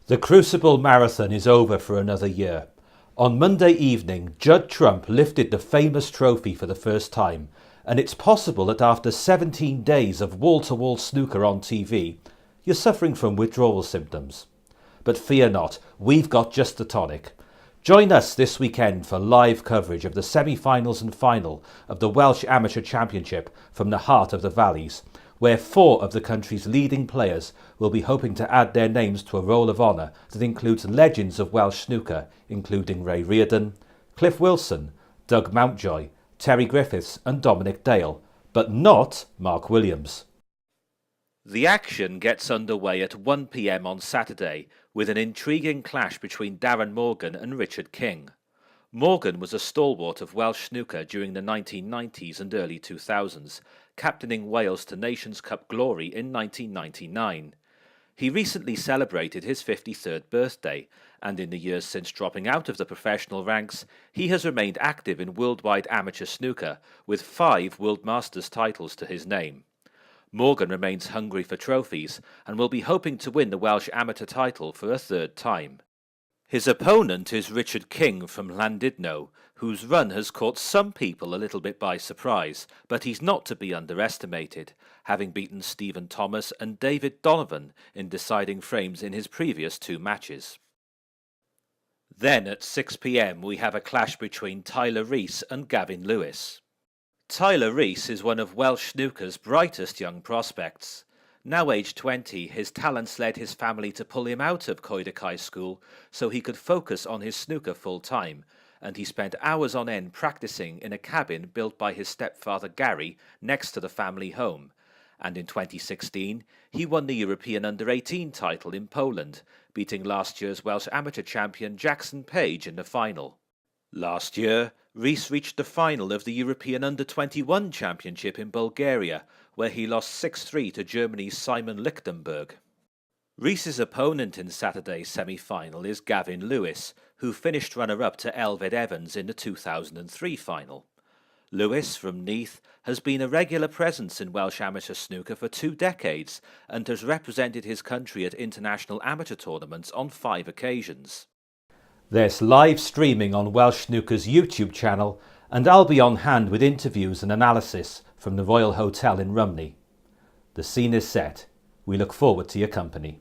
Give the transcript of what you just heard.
The Crucible Marathon is over for another year. On Monday evening, Judd Trump lifted the famous trophy for the first time, and it's possible that after 17 days of wall-to-wall snooker on TV, you're suffering from withdrawal symptoms. But fear not, we've got just the tonic. Join us this weekend for live coverage of the semi-finals and final of the Welsh Amateur Championship from the heart of the Valleys, where 4 of the country's leading players will be hoping to add their names to a roll of honour that includes legends of Welsh snooker, including Ray Reardon, Cliff Wilson, Doug Mountjoy, Terry Griffiths and Dominic Dale, but not Mark Williams. The action gets underway at 1 p.m. on Saturday with an intriguing clash between Darren Morgan and Richard King. Morgan was a stalwart of Welsh snooker during the 1990s and early 2000s, captaining Wales to Nations Cup glory in 1999. He recently celebrated his 53rd birthday, and in the years since dropping out of the professional ranks, he has remained active in worldwide amateur snooker, with 5 World Masters titles to his name. Morgan remains hungry for trophies, and will be hoping to win the Welsh amateur title for a 3rd time. His opponent is Richard King from Llandudno, whose run has caught some people a little bit by surprise, but he's not to be underestimated, having beaten Stephen Thomas and David Donovan in deciding frames in his previous 2 matches. Then at 6 p.m. we have a clash between Tyler Rees and Gavin Lewis. Tyler Rees is one of Welsh snooker's brightest young prospects. Now aged 20, his talents led his family to pull him out of Coedwic High School so he could focus on his snooker full-time, and he spent hours on end practicing in a cabin built by his stepfather Gary next to the family home, and in 2016 he won the European Under-18 title in Poland, beating last year's Welsh amateur champion Jackson Page in the final. Last year, Rees reached the final of the European Under-21 Championship in Bulgaria, where he lost 6-3 to Germany's Simon Lichtenberg. Rees's opponent in Saturday's semi-final is Gavin Lewis, who finished runner-up to Elfed Evans in the 2003 final. Lewis, from Neath, has been a regular presence in Welsh amateur snooker for 2 decades and has represented his country at international amateur tournaments on 5 occasions. There's live streaming on Welsh Snooker's YouTube channel, and I'll be on hand with interviews and analysis from the Royal Hotel in Rumney. The scene is set. We look forward to your company.